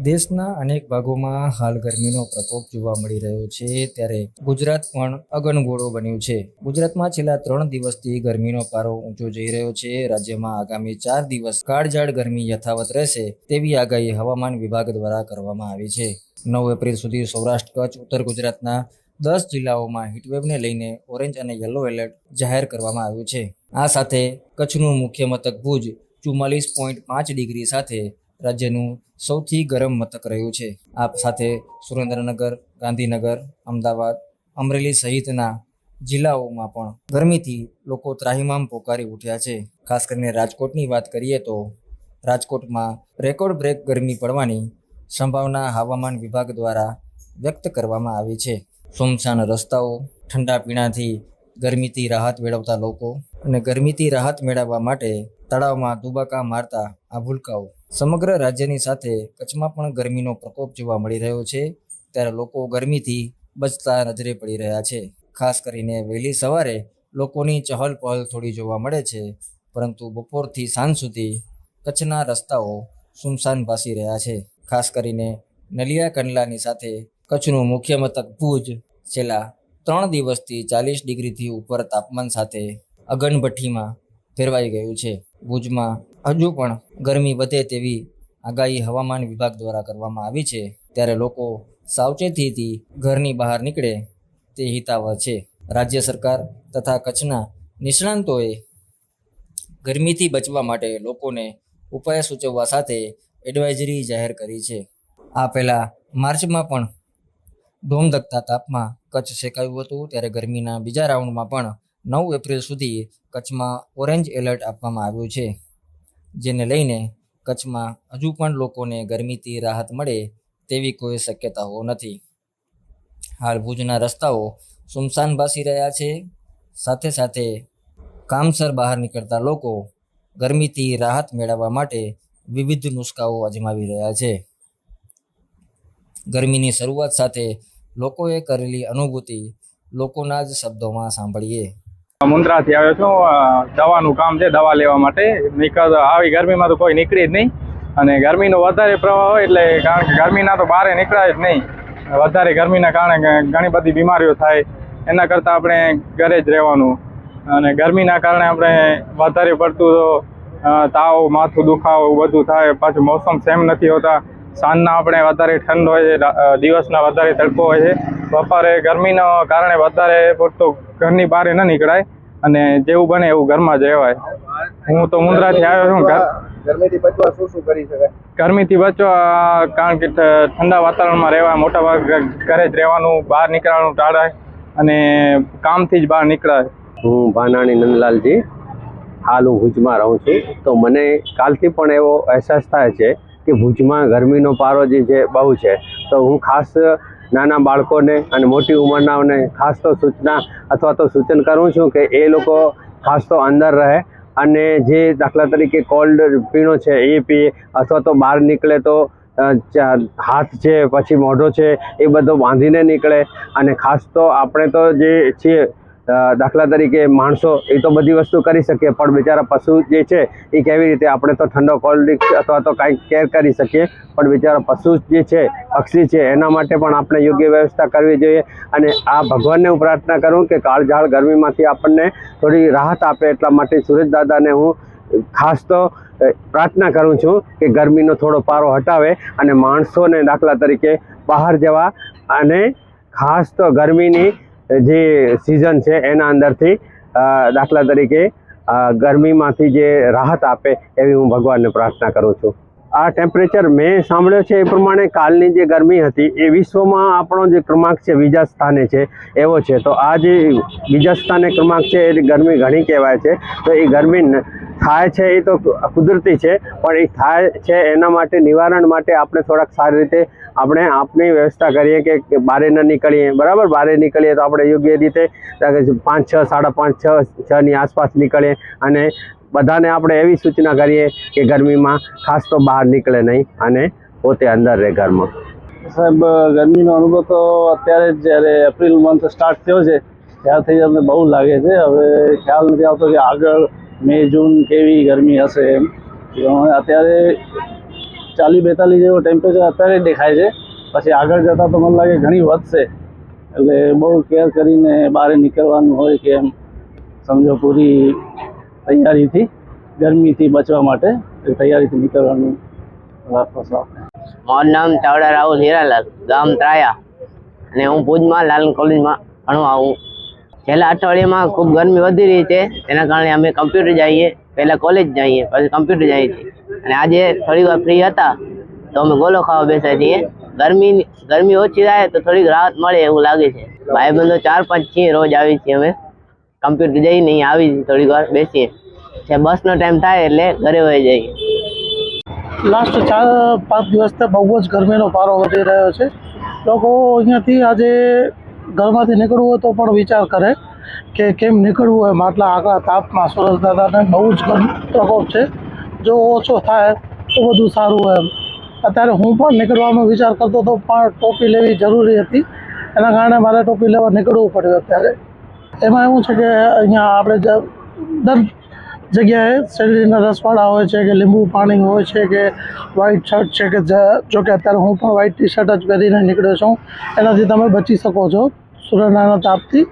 દેશના અનેક ભાગોમાં હાલ ગરમીનો પ્રકોપ જોવા મળી રહ્યો છે, ત્યારે ગુજરાત પણ અગનગોળો બન્યું છે. ગુજરાતમાં છેલ્લા 3 દિવસથી ગરમીનો પારો ઊંચો જઈ રહ્યો છે. રાજ્યમાં આગામી 4 દિવસ કાળઝાળ ગરમી યથાવત રહેશે તેવી આગાહી હવામાન વિભાગ દ્વારા કરવામાં આવી છે. 9 એપ્રિલ સુધી સૌરાષ્ટ્ર, કચ્છ, ઉત્તર ગુજરાતના 10 જિલ્લાઓમાં હીટવેવને લઈને ઓરેન્જ અને યલો એલર્ટ જાહેર કરવામાં આવ્યું છે. આ સાથે કચ્છનું મુખ્ય મથક ભુજ 44.5 ડિગ્રી સાથે રાજ્યનું સૌથી ગરમ મથક રહ્યું છે. આ સાથે સુરેન્દ્રનગર, ગાંધીનગર, અમદાવાદ, અમરેલી સહિતના જિલ્લાઓમાં પણ ગરમીથી લોકો ત્રાહિમામ પોકારી ઉઠ્યા છે. ખાસ કરીને રાજકોટની વાત કરીએ તો રાજકોટમાં રેકોર્ડ બ્રેક ગરમી પડવાની સંભાવના હવામાન વિભાગ દ્વારા વ્યક્ત કરવામાં આવી છે. સુમસાન રસ્તાઓ, ઠંડા પીણાથી ગરમીથી રાહત મેળવતા લોકો અને ગરમીથી રાહત મેળવવા માટે તળાવમાં દુબાકા મારતા આ ભૂલકાઓ. સમગ્ર રાજ્યની સાથે કચ્છમાં પણ ગરમીનો પ્રકોપ જોવા મળી રહ્યો છે, ત્યારે લોકો ગરમીથી બચતા નજરે પડી રહ્યા છે. ખાસ કરીને વહેલી સવારે લોકોની ચહલ પહલ થોડી જોવા મળે છે, પરંતુ બપોરથી સાંજ સુધી કચ્છના રસ્તાઓ સુમસાન ભાસી રહ્યા છે. ખાસ કરીને નલિયા કંડલાની સાથે કચ્છનું મુખ્ય મથક ભુજ છેલ્લા 3 દિવસથી 40 ડિગ્રીથી ઉપર તાપમાન સાથે અગનભઠ્ઠીમાં ફેરવાઈ ગયું છે. ભુજમાં હજુ પણ ગરમી વધે તેવી આગાહી હવામાન વિભાગ દ્વારા કરવામાં આવી છે, ત્યારે લોકો સાવચેતીથી ઘરની બહાર નીકળે તે હિતાવહ છે. રાજ્ય સરકાર તથા કચ્છના નિષ્ણાંતોએ ગરમીથી બચવા માટે લોકોને ઉપાય સૂચવવા સાથે એડવાઇઝરી જાહેર કરી છે. આ પહેલાં માર્ચમાં પણ ધોમધખતા તાપમાં કચ્છ શેકાયું હતું, ત્યારે ગરમીના બીજા રાઉન્ડમાં પણ 9 એપ્રિલ સુધી કચ્છમાં ઓરેન્જ એલર્ટ આપવામાં આવ્યું છે, જેને લઈને કચ્છમાં હજુ પણ લોકોને ગરમીથી રાહત મળે તેવી કોઈ શક્યતાઓ નથી. હાલ ભુજના રસ્તાઓ સુમસાન ભાસી રહ્યા છે. સાથે સાથે કામસર બહાર નીકળતા લોકો ગરમીથી રાહત મેળવવા માટે વિવિધ નુસ્ખાઓ અજમાવી રહ્યા છે. ગરમીની શરૂઆત સાથે લોકોએ કરેલી અનુભૂતિ લોકોના જ શબ્દોમાં સાંભળીએ. મુન્દ્રાથી આવ્યો છું. દવાનું કામ છે, દવા લેવા માટે. આવી ગરમીમાં તો કોઈ નીકળી જ નહીં, અને ગરમીનો વધારે પ્રવાહ હોય એટલે કારણ કે ગરમીના તો બહાર નીકળાય જ નહીં. વધારે ગરમીના કારણે ઘણી બધી બીમારીઓ થાય, એના કરતાં આપણે ઘરે જ રહેવાનું. અને ગરમીના કારણે આપણે વધારે પડતું તાવ, માથું દુખાવો બધું થાય. પાછું મોસમ સેમ નથી હોતા. સાંજના આપણે વધારે ઠંડ હોય છે, દિવસના વધારે તડકો હોય છે. બપોરે ગરમીના કારણે વધારે પડતો ઘરની બહાર ન નીકળાય, અને જેવું બને એવું ઘરમાં જ રહેવાય. હું તો મુન્દ્રાથી આવ્યો છું. ગરમીથી બચવા શું કરી શકાય? ગરમીથી બચવા કારણ કે ઠંડા વાતાવરણમાં રહેવા, મોટા ભાગ ઘરે જ રહેવાનું, બહાર નીકળવાનું ટાળાય, અને કામથી જ બહાર નીકળાય. હું ભાનાણી નંદલાલજી, હાલ હું ભુજમાં રહું છું. તો મને કાલથી પણ એવો અહેસાસ થાય છે કે ભુજમાં ગરમીનો પારો જે છે બહુ છે. તો હું ખાસ નાના બાળકોને અને મોટી ઉંમરનાઓને ખાસ તો સૂચના અથવા તો સૂચન કરું છું કે એ લોકો ખાસ તો અંદર રહે, અને જે દાખલા તરીકે કોલ્ડ પીણો છે એ પીએ, અથવા તો બહાર નીકળે તો હાથ છે, પછી મોઢો છે, એ બધો બાંધીને નીકળે. અને ખાસ તો આપણે તો જે છીએ દાખલા તરીકે માણસો એ તો બધી વસ્તુ કરી શકીએ, પણ બિચારા પશુ જે છે એ કેવી રીતે? આપણે તો ઠંડો કોલ્ડ ડ્રિંક્સ અથવા તો કાંઈક કેર કરી શકીએ, પણ બિચારા પશુ જે છે, પક્ષી છે, એના માટે પણ આપણે યોગ્ય વ્યવસ્થા કરવી જોઈએ. અને આ ભગવાનને હું પ્રાર્થના કરું કે કાળઝાળ ગરમીમાંથી આપણને થોડી રાહત આપે. એટલા માટે સૂરજ દાદાને હું ખાસ તો પ્રાર્થના કરું છું કે ગરમીનો થોડો પારો હટાવે, અને માણસોને દાખલા તરીકે બહાર જવા, અને ખાસ તો ગરમીની જે સિઝન છે એના અંદરથી દાખલા તરીકે ગરમીમાંથી જે રાહત આપે એવી હું ભગવાનને પ્રાર્થના કરું છું. આ ટેમ્પરેચર મેં સાંભળ્યો છે એ પ્રમાણે કાલની જે ગરમી હતી એ વિશ્વમાં આપણો જે ક્રમાંક છે બીજા સ્થાને છે એવો છે. તો આ જે બીજા સ્થાને ક્રમાંક છે એ ગરમી ઘણી કહેવાય છે. તો એ ગરમી થાય છે એ તો કુદરતી છે, પણ એ થાય છે એના માટે નિવારણ માટે આપણે થોડાક સારી રીતે આપણે આપની વ્યવસ્થા કરીએ કે બહાર ન નીકળીએ. બરાબર, બહાર નીકળીએ તો આપણે યોગ્ય રીતે 5, 6, 5:30, 6 ની આસપાસ નીકળીએ, અને બધાને આપણે એવી સૂચના કરીએ કે ગરમીમાં ખાસ તો બહાર નીકળે નહીં અને પોતે અંદર રહે ઘરમાં. સાહેબ, ગરમીનો અનુભવ તો અત્યારે જ જ્યારે એપ્રિલ મંથ સ્ટાર્ટ થયો છે ત્યારથી અમને બહુ લાગે છે. હવે ખ્યાલ નથી આવતો કે આગળ મે, જૂન કેવી ગરમી હશે એમ. અત્યારે 40-42 જેવો ટેમ્પરેચર અત્યારે દેખાય છે. પછી આગળ જતાં તો મને લાગે ઘણી વધશે, એટલે બહુ કેર કરીને બહાર નીકળવાનું હોય કે એમ સમજો પૂરી તૈયારીથી ગરમીથી બચવા માટે તૈયારીથી નીકળવાનું રાખો સાહેબ. મારું નામ ચાવડા રાહુલ હીરાલાલ, ગામ ત્રાયા, અને હું ભુજમાં લાલન કોલેજમાં ભણવા આવું. છેલ્લા અઠવાડિયામાં ખૂબ ગરમી વધી રહી છે, એના કારણે અમે કમ્પ્યુટર જઈએ, પહેલાં કોલેજ જઈએ, પછી કમ્પ્યુટર જઈએ છીએ. અને આજે થોડી વાર ફ્રી હતા તો અમે ગોલો ખાવા બેસ્યા છીએ. ગરમી ઓછી થાય તો થોડીક રાહત મળે એવું લાગે છે. ભાઈબંધો 4-5 છીએ, રોજ આવી છીએ અમે કમ્પ્યુટર જઈને અહીં આવી થોડીક વાર બેસીએ. બસનો ટાઈમ થાય એટલે ઘરે વહી જઈએ. લાસ્ટ 4-5 દિવસથી બહુ જ ગરમીનો પારો વધી રહ્યો છે. લોકો અહીંયાથી આજે ઘરમાંથી નીકળવું હોય તો પણ વિચાર કરે કે કેમ નીકળવું એમ આટલા આગળ તાપમાં. સુરજ દાદાને બહુ જ પ્રકોપ છે, જો ઓછો થાય તો બધું સારું એમ. અત્યારે હું પણ નીકળવાનો વિચાર કરતો હતો પણ ટોપી લેવી જરૂરી હતી, એના કારણે મારે ટોપી લેવા નીકળવું પડ્યું. અત્યારે એમાં એવું છે કે અહીંયા આપણે દર જગ્યાએ શેરડીના રસવાળા હોય છે કે લીંબુ પાણી હોય છે કે વ્હાઈટ શર્ટ છે કે જો કે અત્યારે હું પણ વ્હાઈટ ટી શર્ટ જ પહેરીને નીકળ્યો છું. એનાથી તમે બચી શકો છો સૂર્યના તાપથી.